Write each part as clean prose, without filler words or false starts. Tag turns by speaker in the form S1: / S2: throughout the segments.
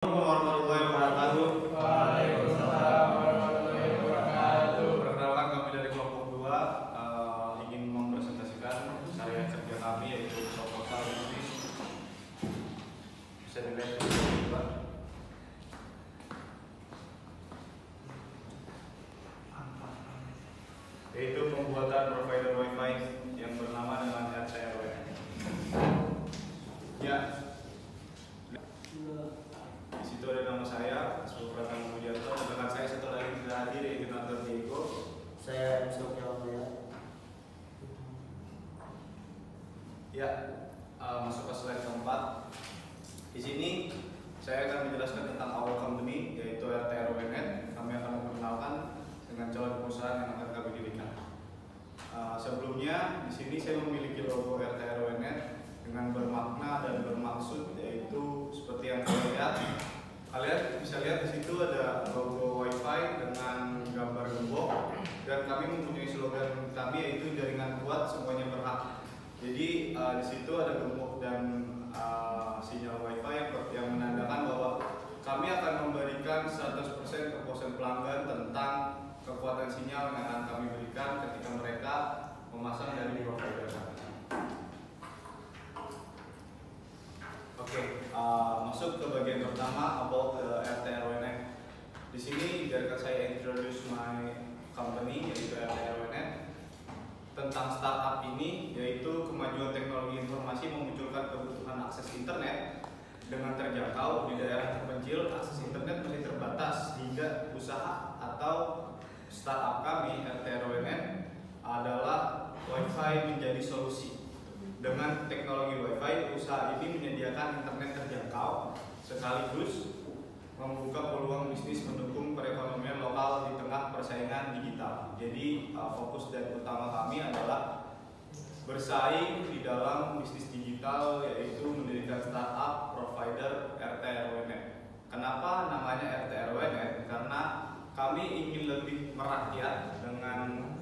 S1: Warahmatullahi wabarakatuh.
S2: Waalaikumsalam warahmatullahi wabarakatuh.
S1: Perkenalkan, kami dari kelompok 2 ingin mempresentasikan karya kerja kami, yaitu proposal bisnis. Bisa dilihat Pak. Yaitu pembuatan provider Wi-Fi yang bernama dengan RTRWN. Ya. Di situ ada nama saya, Supratama Mujarto, dan rekan saya satu lagi tidak hadir, yaitu Nathan Diego.
S2: Saya Sofyan ya.
S1: Ya, masuk ke slide keempat. Di sini saya akan menjelaskan tentang our company, yaitu RTRWN. Kami akan memperkenalkan dengan calon perusahaan yang akan kami dirikan. Sebelumnya, di sini saya memiliki logo RTRWN dengan bermakna dan bermaksud, yaitu seperti yang kalian lihat. Kalian bisa lihat di situ ada logo Wi-Fi dengan gambar gembok, dan kami mempunyai slogan kami, yaitu jaringan kuat semuanya berhak. Jadi di situ ada gembok dan sinyal Wi-Fi yang menandakan bahwa kami akan memberikan 100% kepuasan pelanggan tentang kekuatan sinyal yang akan kami berikan ketika mereka memasang dari provider kami. Oke, masuk ke bagian pertama, about RTRWN. Di sini biarkan saya introduce my company, yaitu RTRWN. Tentang startup ini, yaitu kemajuan teknologi informasi memunculkan kebutuhan akses internet dengan terjangkau di daerah terpencil. Akses internet masih terbatas hingga usaha atau startup kami RTRWN adalah Wi-Fi menjadi solusi. Dengan teknologi Wi-Fi, usaha ini menyediakan internet terjangkau sekaligus membuka peluang bisnis mendukung perekonomian lokal di tengah persaingan digital. Jadi fokus dan utama kami adalah bersaing di dalam bisnis digital, yaitu mendirikan startup provider RTRWN. Kenapa namanya RTRWN? Karena kami ingin lebih merakyat. Dengan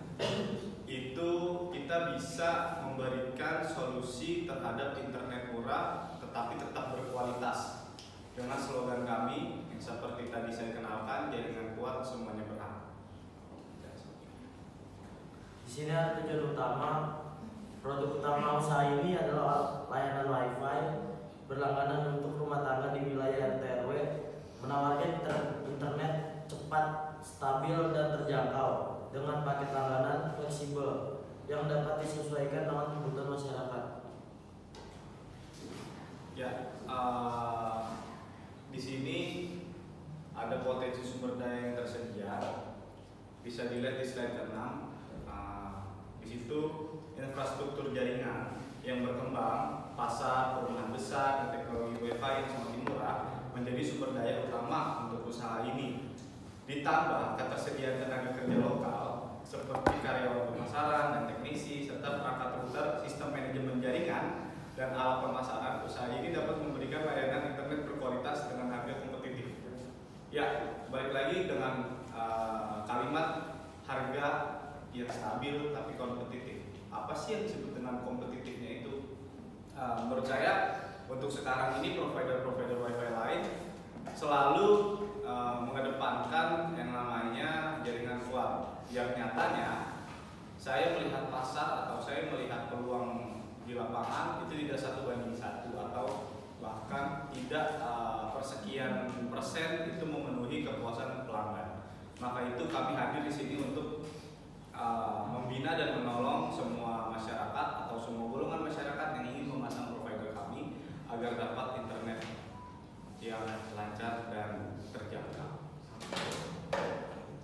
S1: itu kita bisa memberikan solusi terhadap internet murah tetapi tetap berkualitas. Dengan slogan kami yang seperti tadi saya kenalkan, jaringan kuat semuanya berhak.
S2: Di sini ada tujuan utama. Produk utama usaha ini adalah layanan Wi-Fi berlangganan untuk rumah tangga di wilayah RT/RW, menawarkan internet cepat, stabil dan terjangkau dengan paket langganan fleksibel yang dapat disesuaikan dengan kebutuhan masyarakat.
S1: Ya, di sini ada potensi sumber daya yang tersedia. Bisa dilihat di slide ke-6. Di situ infrastruktur jaringan yang berkembang, pasar, perumahan besar, dan teknologi Wi-Fi yang semakin murah menjadi sumber daya utama untuk usaha ini. Ditambah ketersediaan tenaga kerja lokal seperti karyawan pemasaran dan teknisi, serta perangkat router, sistem manajemen jaringan, dan alat pemasaran. Usaha ini dapat memberikan layanan internet berkualitas dengan harga kompetitif. Ya, balik lagi dengan kalimat harga yang stabil tapi kompetitif. Apa sih yang disebut dengan kompetitifnya itu? Menurut saya, untuk sekarang ini provider-provider Wi-Fi lain selalu mengedepankan yang namanya jaringan kuat. Yang nyatanya, saya melihat pasar atau saya melihat peluang di lapangan itu tidak 1:1 atau bahkan tidak persekian persen itu memenuhi kepuasan pelanggan. Maka itu kami hadir di sini untuk membina dan menolong semua masyarakat atau semua golongan masyarakat yang ingin memasang provider kami agar dapat internet yang lancar dan terjangkau.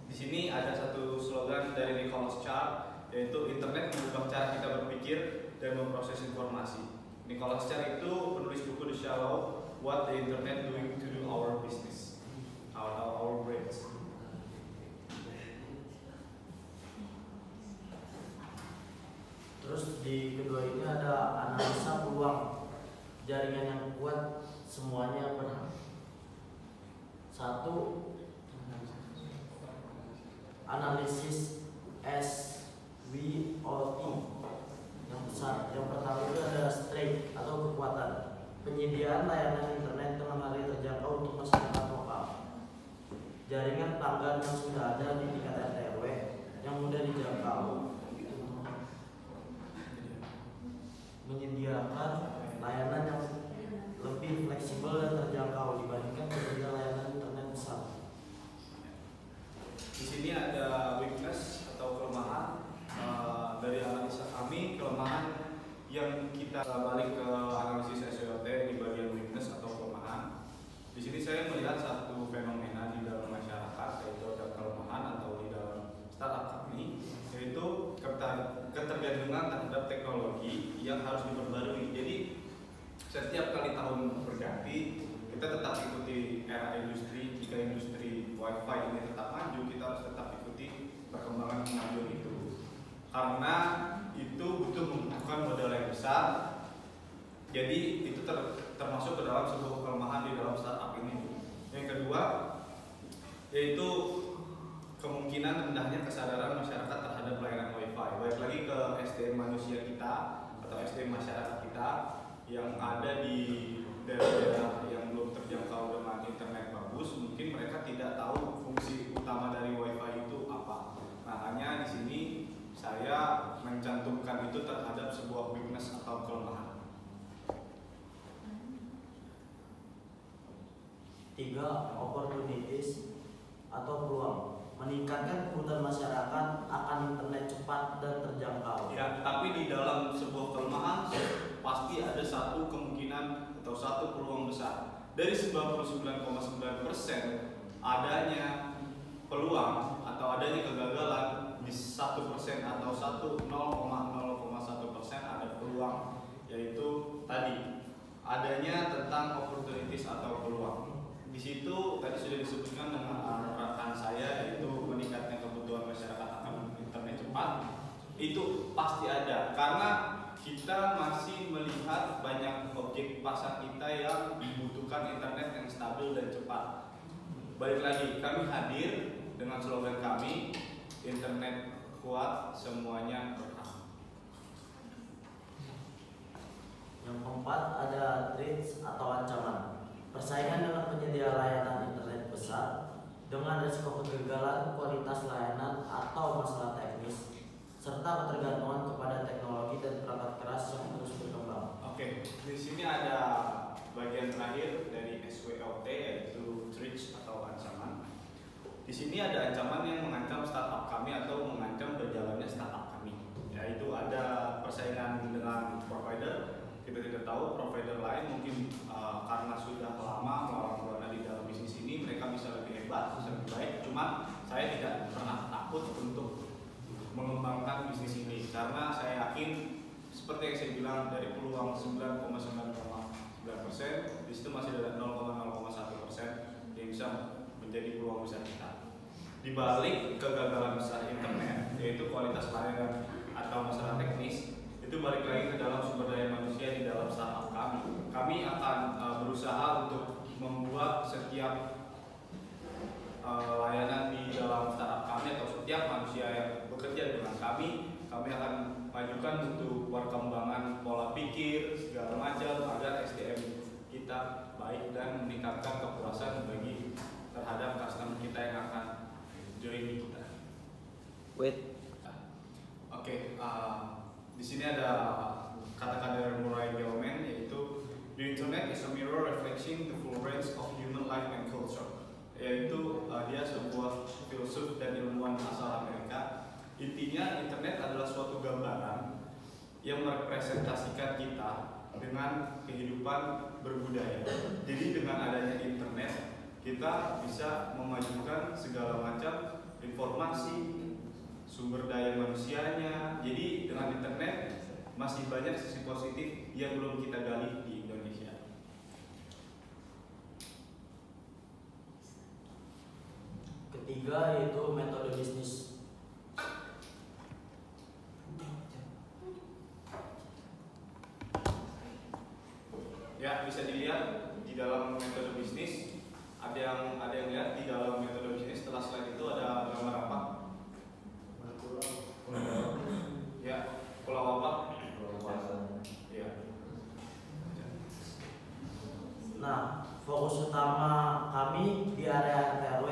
S1: Di sini ada satu slogan dari Nicholas Char, yaitu internet mengubah cara kita berpikir dan memproses informasi. Nicholas Char itu penulis buku The Shallow, What the Internet Doing to Our Business, our brains.
S2: Terus di kedua ini ada analisa peluang jaringan yang kuat semuanya berhak. 1. Analisis SWOT. Yang pertama itu ada strength atau kekuatan, penyediaan layanan internet dengan harga terjangkau untuk masyarakat jaringan pelanggan yang sudah ada di tingkat RT RW yang mudah dijangkau, menyediakan layanan yang lebih fleksibel dan terjangkau dibandingkan penyedia layanan internet besar.
S1: Di sini ada weakness atau kelemahan. Dari analisa kami, kelemahan yang kita balik ke analisis SWOT di bagian weakness atau kelemahan. Di sini saya melihat satu fenomena di dalam masyarakat, yaitu ada kelemahan atau di dalam startup kami, yaitu ketergantungan terhadap teknologi yang harus diperbarui. Jadi setiap kali tahun berganti, kita tetap ikuti era industri. Jika industri WiFi ini tetap maju, kita harus tetap ikuti perkembangan kemajuan itu. Karena itu membutuhkan modal yang besar. Jadi itu termasuk ke dalam sebuah kelemahan di dalam startup ini. Yang kedua, yaitu kemungkinan rendahnya kesadaran masyarakat terhadap layanan WiFi. Baik lagi ke SDM manusia kita atau SDM masyarakat kita yang ada di daerah-daerah yang belum terjangkau dengan internet bagus, mungkin mereka tidak tahu fungsi utama dari WiFi itu apa. Makanya di sini saya mencantumkan itu terhadap sebuah weakness atau kelemahan.
S2: 3. Opportunities atau peluang, meningkatkan kebutuhan masyarakat akan internet cepat dan terjangkau.
S1: Ya, tapi di dalam sebuah kelemahan pasti ada satu kemungkinan atau satu peluang besar. Dari 99,9% adanya peluang atau adanya kegagalan, di 1% atau 0,01% ada peluang, yaitu tadi adanya tentang opportunities atau peluang. Di situ tadi sudah disebutkan dengan rekan saya, yaitu meningkatnya kebutuhan masyarakat akan internet cepat. Itu pasti ada karena kita masih melihat banyak objek pasar kita yang membutuhkan internet yang stabil dan cepat. Balik lagi, kami hadir dengan slogan kami, internet kuat, semuanya berhak.
S2: Yang keempat ada threats atau ancaman, persaingan dengan penyedia layanan internet besar dengan risiko kegagalan kualitas layanan atau masalah teknis, serta ketergantungan kepada teknologi dan perangkat keras yang terus berkembang.
S1: Oke, di sini ada bagian terakhir dari SWOT, yaitu threats atau ancaman. Di sini ada ancaman yang mengancam startup kami atau mengancam berjalannya startup kami, yaitu ada persaingan dengan provider. Kita tidak tahu provider lain mungkin karena sudah lama melawan buana di dalam bisnis ini, mereka bisa lebih hebat, bisa lebih baik. Cuma saya tidak pernah takut untuk mengembangkan bisnis ini karena saya yakin seperti yang saya bilang, dari peluang 9,9,9%, di situ masih ada 0,01% yang bisa menjadi peluang besar kita. Di balik kegagalan besar internet, yaitu kualitas layanan atau masalah teknis, itu balik lagi ke dalam sumber daya manusia di dalam startup kami. Kami akan berusaha untuk membuat setiap layanan di dalam startup kami atau setiap manusia yang bekerja dengan kami akan majukan untuk perkembangan pola pikir segala macam agar SDM kita baik dan meningkatkan kepuasan bagi terhadap customer kita yang akan join di kita. Oke, di sini ada kata-kata dari Murray Gell-Mann, yaitu the internet is a mirror reflecting the full range of human life and culture. Yaitu dia sebuah filsuf dan ilmuwan asal Amerika. Intinya internet adalah suatu gambaran yang merepresentasikan kita dengan kehidupan berbudaya. Jadi dengan adanya internet kita bisa memajukan segala macam informasi, sumber daya manusianya. Jadi dengan internet masih banyak sisi positif yang belum kita gali di Indonesia.
S2: Ketiga yaitu metode bisnis.
S1: Ya, bisa dilihat di dalam metode bisnis. Ada yang lihat di dalam metode bisnis. Setelah slide itu ada gambar apa? Ya, pulau apa? Ya.
S2: Nah, fokus utama kami di area RW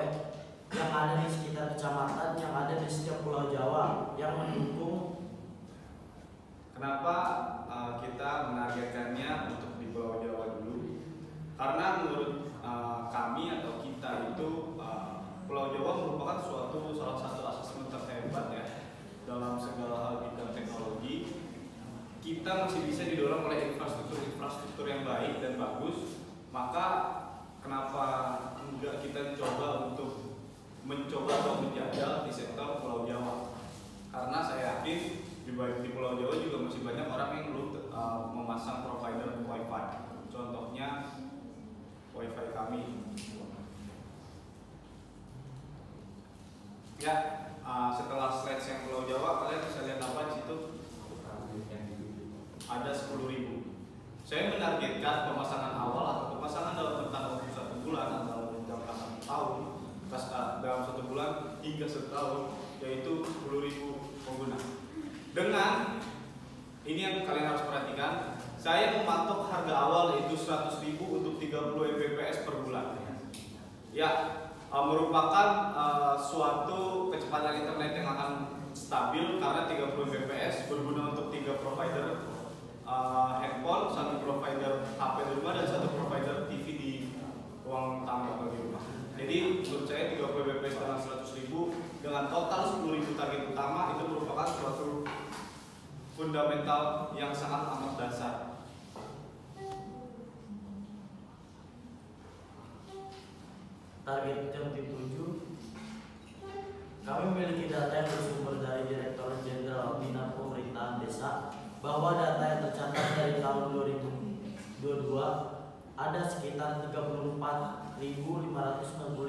S2: yang mendukung.
S1: Kenapa kita menargetkannya untuk di Pulau Jawa dulu? Karena menurut kami atau kita itu Pulau Jawa merupakan salah satu asesmen terhebat ya dalam segala hal bidang teknologi. Kita masih bisa didorong oleh infrastruktur yang baik dan bagus. Maka kenapa enggak kita mencoba atau menjajal di sektor Pulau Jawa? Karena saya yakin di Pulau Jawa juga masih banyak orang yang belum memasang provider Wi-Fi. Contohnya Wi-Fi kami. Ya, setelah slide yang Pulau Jawa, kalian bisa lihat apa di situ? Ada 10.000. Saya menargetkan pemasangan awal atau pemasangan dalam rentang waktu 1 bulan atau jangka 1 tahun, dalam 1 bulan hingga 1 tahun, yaitu 10.000 pengguna. Dengan ini yang kalian harus perhatikan, saya mematok harga awal yaitu 100.000 untuk 30 Mbps per bulan. Ya, merupakan suatu kecepatan internet yang akan stabil karena 30 Mbps berguna untuk 3 provider handphone, 1 provider HP di rumah dan 1 provider TV di ruang tamu atau di rumah. Jadi menurut saya 30 Mbps dengan 100.000 dengan total 10.000 target utama itu merupakan suatu fundamental yang sangat amat dasar.
S2: Target yang dituju, kami memiliki data yang bersumber dari Direktorat Jenderal Bina Pemerintahan Desa bahwa data yang tercatat dari tahun 2022 ada sekitar 34.565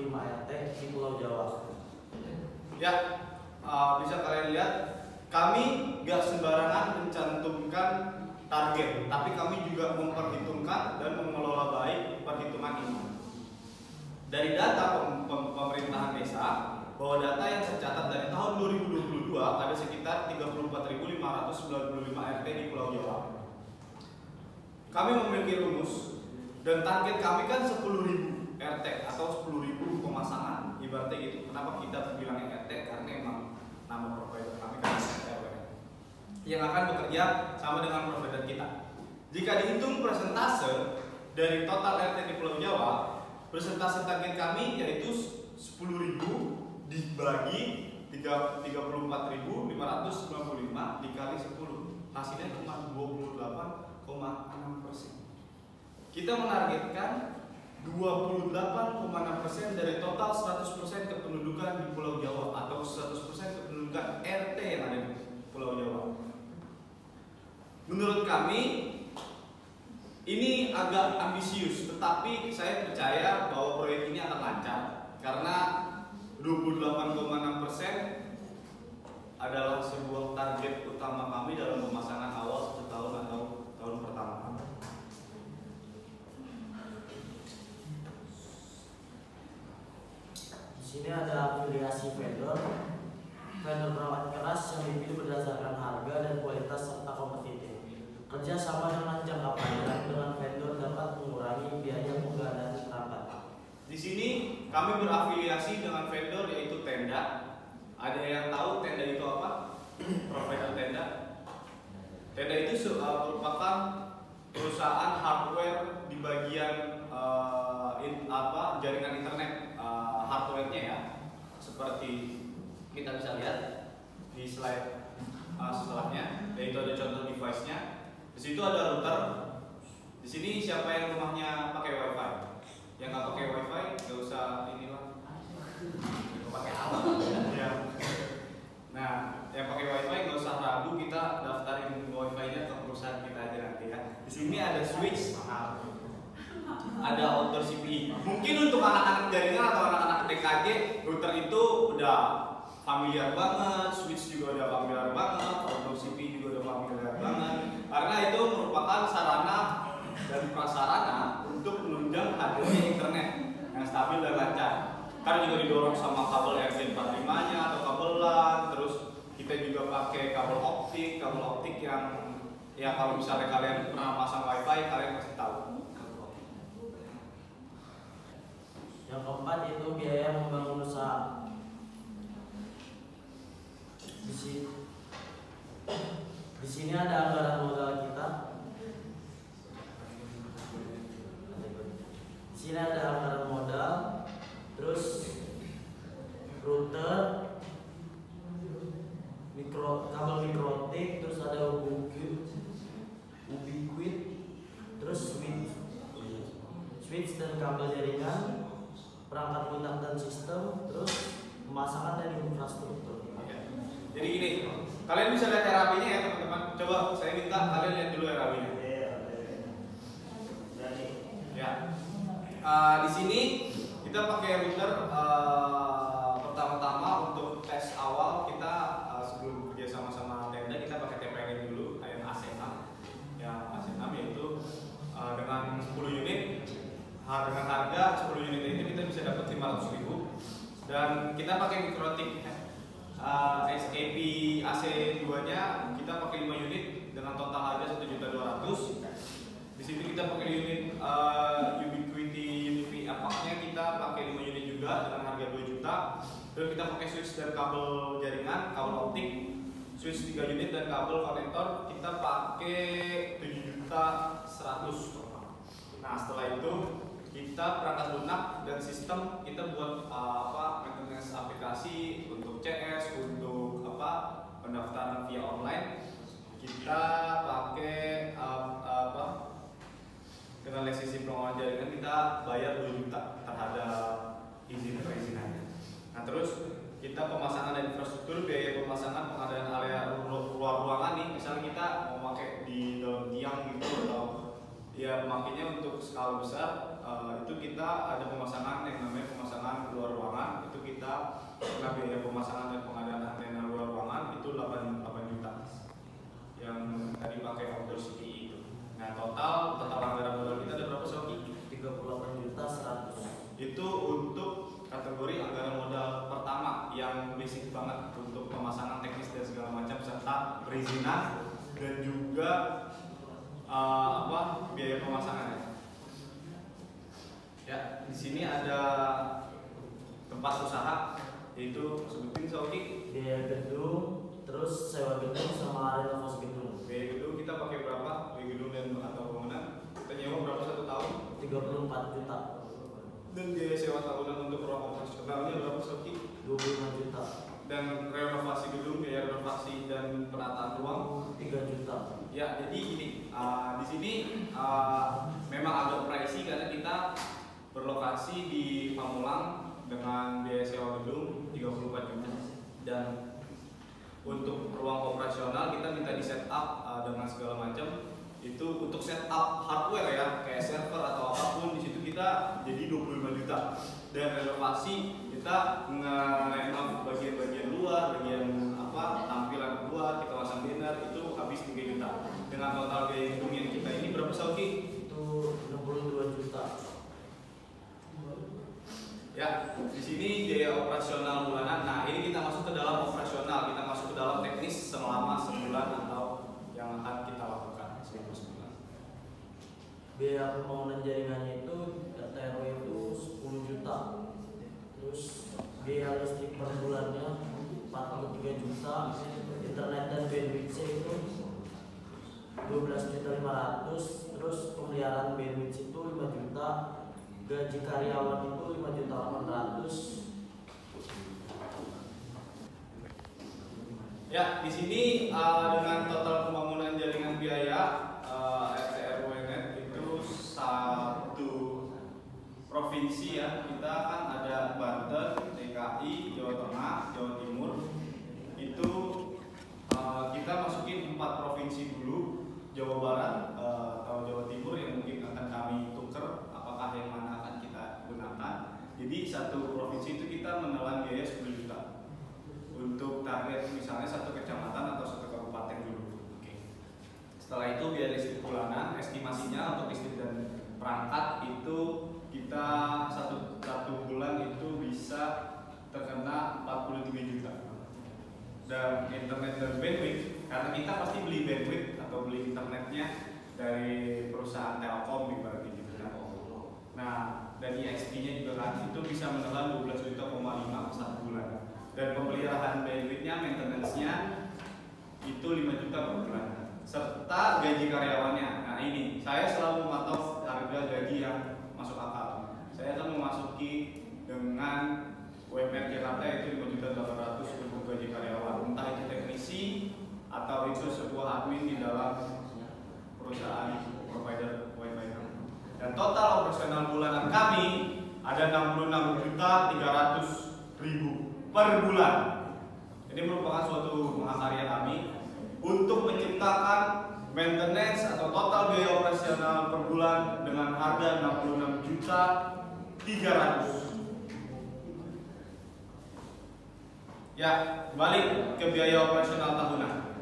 S2: RT di Pulau Jawa.
S1: Ya, bisa kalian lihat, kami gak sembarangan mencantumkan target, tapi kami juga memperhitungkan dan mengelola baik perhitungan ini. Dari data pemerintahan desa, bahwa data yang tercatat dari tahun 2022 ada sekitar 34.595 RT di Pulau Jawa. Kami memiliki rumus dan target kami kan 10.000 RT atau 10.000 pemasangan, ibaratnya gitu. Kenapa kita bilangnya RT? Karena emang nama provider kami kan RW yang akan bekerja sama dengan provider kita. Jika dihitung persentase dari total RT di Pulau Jawa, persentase target kami yaitu 10.000 dibagi 34.595 dikali 10, hasilnya cuma 28,6%. Kita menargetkan 28,6% dari total 100% kependudukan di Pulau Jawa atau 100% kependudukan RT yang ada di Pulau Jawa. Menurut kami ini agak ambisius, tetapi saya percaya bahwa proyek ini akan lancar karena 28,6% adalah sebuah target utama kami dalam pemasangan awal 1 tahun atau tahun pertama.
S2: Di sini ada afiliasi vendor perangkat keras yang dipilih berdasarkan harga dan kualitas serta kompetitif. Kerja sama dengan jangka panjang dengan vendor dapat mengurangi biaya pengadaan perangkat.
S1: Di sini kami berafiliasi dengan vendor yaitu Tenda. Ada yang tahu Tenda itu apa? Provider Tenda. Tenda itu merupakan perusahaan hardware di bagian jaringan internet, hardware-nya ya. Seperti kita bisa lihat di slide setelahnya, yaitu ada contoh device-nya. Di situ ada router. Di sini siapa yang rumahnya pakai WiFi? Yang nggak pakai WiFi nggak usah inilah. Pakai apa? Ya. Nah, yang pakai WiFi nggak usah ragu, kita daftarin WiFi-nya ke perusahaan kita aja nanti ya. Di sini ada switch, ada outdoor CPI. Mungkin untuk anak-anak jaringan atau anak-anak TKJ, router itu udah familiar banget, switch juga udah familiar banget, outdoor CPI juga udah familiar banget. Karena itu merupakan sarana dan prasarana untuk menunjang hadirnya internet yang stabil dan lancar. Karena juga didorong sama kabel RJ45-nya atau kabel LAN, terus kita juga pakai kabel optik yang ya kalau misalnya kalian pernah pasang WiFi kalian pasti tahu.
S2: Yang keempat itu biaya membangun usaha. sini ada anggaran modal kita. Di sini ada anggaran modal, terus router, kabel mikrotik, terus ada Ubiquit, terus switch dan kabel jaringan, perangkat lunak dan sistem, terus pemasangan dan infrastruktur.
S1: Jadi gini, kalian bisa lihat RAB-nya ya teman-teman. Coba saya minta kalian lihat dulu RAB-nya. Ya. Di sini kita pakai router pertama-tama untuk tes awal kita sebelum kerja sama Tenda kita pakai TPN dulu, yang AC6. Yang AC6 yaitu dengan 10 unit dengan harga 10 unit itu kita bisa dapat 500.000 dan kita pakai mikrotik. SAP AC2 nya kita pakai 5 unit dengan total harga 1.200.000. Di situ kita pakai unit Ubiquiti UniV apaknya kita pakai 5 unit juga dengan harga 2 juta. Dan kita pakai switch dan kabel jaringan, kabel optik, switch 3 unit dan kabel konektor kita pakai 7.100.000. Nah setelah itu kita perangkat lunak dan sistem kita buat maintenance aplikasi untuk CS, untuk pendaftaran via online kita pakai dengan lisensi pengelolaan jaringan kita bayar 2 juta terhadap izin perizinannya. Nah terus kita pemasangan dan infrastruktur, biaya pemasangan pengadaan area luar ruangan nih, misalnya kita mau pakai di dalam tiang gitu atau ya makanya untuk skala besar itu kita ada pemasangan yang namanya pemasangan luar ruangan. Itu kita kena biaya pemasangan dan pengadaan antena luar ruangan itu 8 juta yang tadi pakai outdoor CPI itu. Nah total anggaran modal kita ada berapa Soki?
S2: 38.100.000.
S1: Itu untuk kategori anggaran modal pertama yang basic banget untuk pemasangan teknis dan segala macam serta perizinan dan juga biaya pemasangannya. Ya, di sini ada tempat usaha yaitu sebutin Soki.
S2: Biaya gedung, terus sewa gedung sama renovasi gedung.
S1: Biaya gedung kita pakai berapa? Biaya gedung dan atau bangunan kita nyewa berapa 1 tahun?
S2: 34 juta.
S1: Dan biaya sewa tahunan untuk ruang operasionalnya berapa Soki?
S2: 25 juta.
S1: Dan renovasi gedung, biaya renovasi dan penataan ruang
S2: 3 juta.
S1: Ya, jadi gini, di sini memang agak pricey karena kita berlokasi di Pamulang dengan biaya sewa gedung 34 juta. Dan untuk ruang operasional kita minta di setup dengan segala macam. Itu untuk setup hardware ya, kayak server atau apapun di situ kita jadi 25 juta. Dan renovasi kita nge-renov bagian-bagian luar, bagian tampilan luar, kita pasang banner itu habis 3 juta. Dengan total biaya gedung yang kita ini berapa Soki?
S2: Itu 62 juta.
S1: Ya, di sini biaya operasional bulanan. Nah, ini kita masuk ke dalam operasional, kita masuk ke dalam teknis selama sebulan atau yang akan kita lakukan selama sebulan.
S2: Biaya pembangunan jaringannya itu RTRW itu 10 juta. Terus biaya listrik per bulannya 43 juta. Internet dan bandwidth itu 12.500.000. Terus pemeliharaan bandwidth itu 5 juta. Gaji karyawan itu 5.800.000.
S1: Ya, di sini dengan total pembangunan jaringan biaya RTRW-net itu satu provinsi ya. Kita kan ada Banten, DKI, Jawa Tengah, Jawa Timur. Itu kita masukin 4 provinsi dulu, Jawa Barat atau Jawa Timur yang mungkin akan kami tuker apakah yang mana akan kita gunakan. Jadi satu provinsi itu kita menelan biaya 10 juta untuk target misalnya satu kecamatan atau satu kabupaten dulu. Oke. Setelah itu biaya listrik bulanan, estimasinya untuk listrik dan perangkat itu kita satu bulan itu bisa terkena 43 juta. Dan internet dan bandwidth, karena kita pasti beli bandwidth atau beli internetnya dari perusahaan Telkom ibaratnya gitu kan. Nah, dan IXP-nya juga kan itu bisa menelan 12,5 juta satu bulan. Dan pemeliharaan bandwidth-nya, maintenance-nya itu 5 juta per bulan. serta gaji karyawannya. Nah ini, saya selalu mematok harga gaji yang masuk akal. Saya akan memasuki dengan UMR Jakarta itu 5.800.000 untuk gaji karyawan, entah itu teknisi atau itu sebuah admin di dalam perusahaan provider WiFi kami. Dan total operasional bulanan kami ada 66.300.000 per bulan. Ini merupakan suatu mahakarya kami untuk menciptakan maintenance atau total biaya operasional per bulan dengan harga 66.300.000. Ya, balik ke biaya operasional tahunan.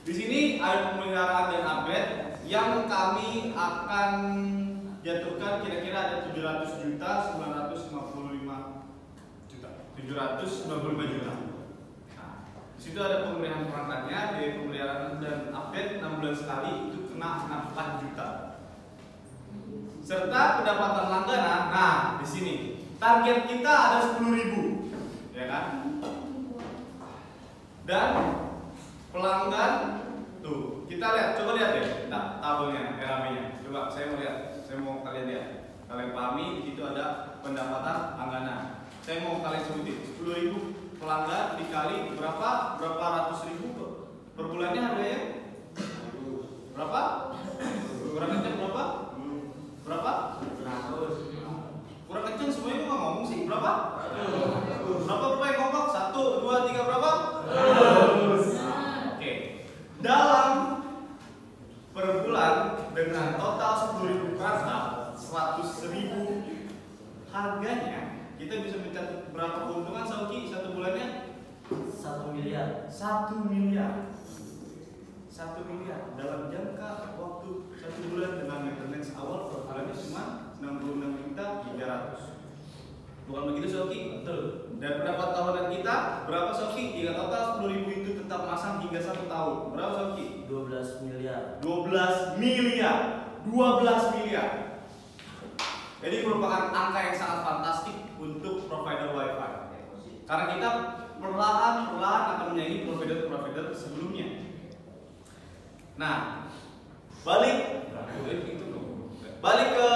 S1: Di sini ada pemeliharaan dan upgrade yang kami akan jatuhkan kira-kira ada 795 juta. Nah, di situ ada pemeliharaan perangkatnya, biaya pemeliharaan dan update 6 bulan sekali itu kena 64 juta. Serta pendapatan langganan. Nah, di sini target kita ada 10.000, ya kan? Dan pelanggan tuh, kita lihat, coba lihat deh, tabelnya, RAB-nya. Coba saya mau lihat, saya mau kalian lihat. Kalian pahami di situ ada pendapatan langganan. Saya mau kalian sebutin 10.000 pelanggan dikali berapa ratus ribu per bulannya harganya? Berapa? Kurang kenceng berapa? Berapa? 100. Kurang kenceng semuanya nggak ngomong sih, berapa? Berapa yang ngomong? 1, 2, 3 berapa? Oke. Dalam per bulan dengan total 10.000 perangkat, 100.000 harganya, kita bisa mencatat berapa keuntungan Sauki satu bulannya?
S2: 1 miliar.
S1: 1 miliar. 1 miliar dalam jangka waktu 1 bulan dengan maintenance awal per bulannya cuma 66.300. Bukan begitu Sauki?
S2: Betul.
S1: Dan pendapat tahunan kita berapa Sauki? Jika total 10.000 itu tetap masang hingga 1 tahun, berapa Sauki?
S2: 12 miliar.
S1: 12 miliar. 12 miliar. Jadi merupakan angka yang sangat fantastik untuk provider WiFi. Karena kita perlahan-lahan akan menyaingi provider-provider sebelumnya. Nah, balik ke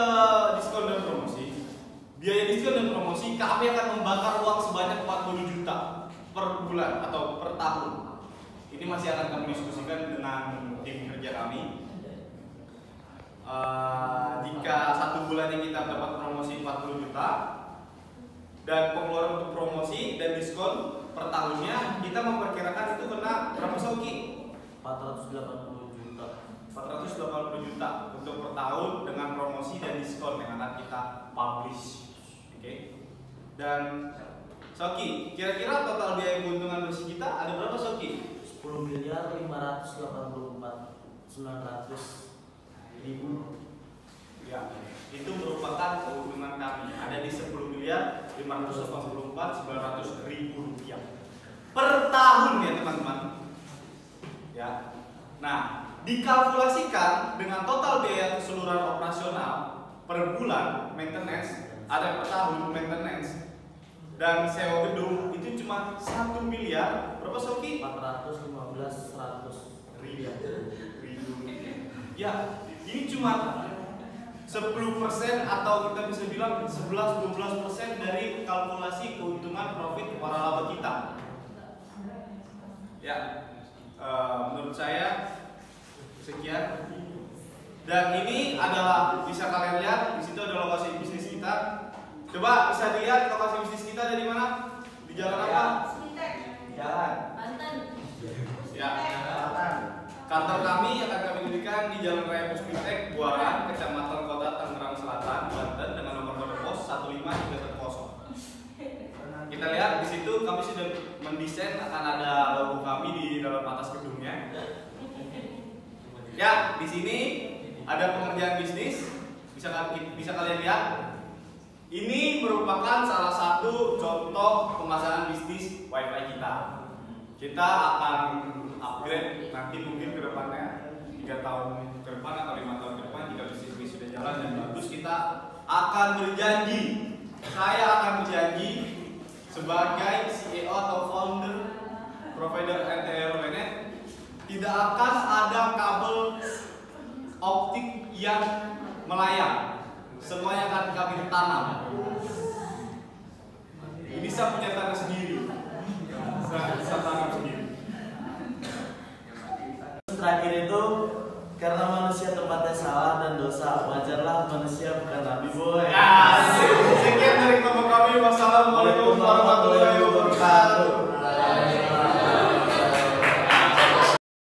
S1: diskon dan promosi. Biaya diskon dan promosi kami akan membakar uang sebanyak 40 juta per bulan atau per tahun. Ini masih akan kami diskusikan dengan tim kerja kami. Jika 1 bulan yang kita dapat promosi 40 juta dan pengeluaran untuk promosi dan diskon per tahunnya, kita memperkirakan itu kena berapa Sauki?
S2: 480 juta.
S1: 480 juta untuk per tahun dengan promosi dan diskon yang akan kita publish. Oke. Dan Sauki, kira-kira total biaya keuntungan bersih kita ada berapa Sauki?
S2: 10 miliar 584.900.000.
S1: Ya, itu merupakan keuntungan kami. Ada di 10 miliar 584.900.000 rupiah per tahun ya teman-teman. Ya. Nah, dikalkulasikan dengan total biaya keseluruhan operasional per bulan maintenance, ada per tahun maintenance dan sewa gedung itu cuma 1 miliar berapa Sauki?
S2: 415.100.000.
S1: Ya, ini cuma 10% atau kita bisa bilang 11-12% dari kalkulasi keuntungan profit waralaba kita. Ya, menurut saya sekian. Dan ini adalah bisa kalian lihat di situ ada lokasi bisnis kita. Coba bisa dilihat lokasi bisnis kita ada di mana? Di jalan apa? Jalan.
S3: Banten.
S1: Ya, Jalan. Kantor kami akan kami dirikan di Jalan Raya Puspitek, Buaran, Kecamatan Kota Tangerang Selatan, Banten dengan nomor kode pos 15310. Kita lihat di situ kami sudah mendesain akan ada logo kami di dalam atas gedungnya. Ya, di sini ada pengerjaan bisnis. Bisa kalian lihat. Ini merupakan salah satu contoh pemasangan bisnis WiFi kita. Kita akan upgrade nanti mungkin ke depannya 3 tahun ke depan atau 5 tahun ke depan jika bisnis ini sudah jalan dan bagus, kita akan berjanji, saya akan berjanji sebagai CEO atau founder provider RTL Net tidak akan ada kabel optik yang melayang. Semuanya akan kami tanam. Ini saya punya tanah sendiri. Saya tanam sendiri.
S2: Terakhir itu, karena manusia tempatnya salah dan dosa, wajarlah manusia bukan nabi, boy.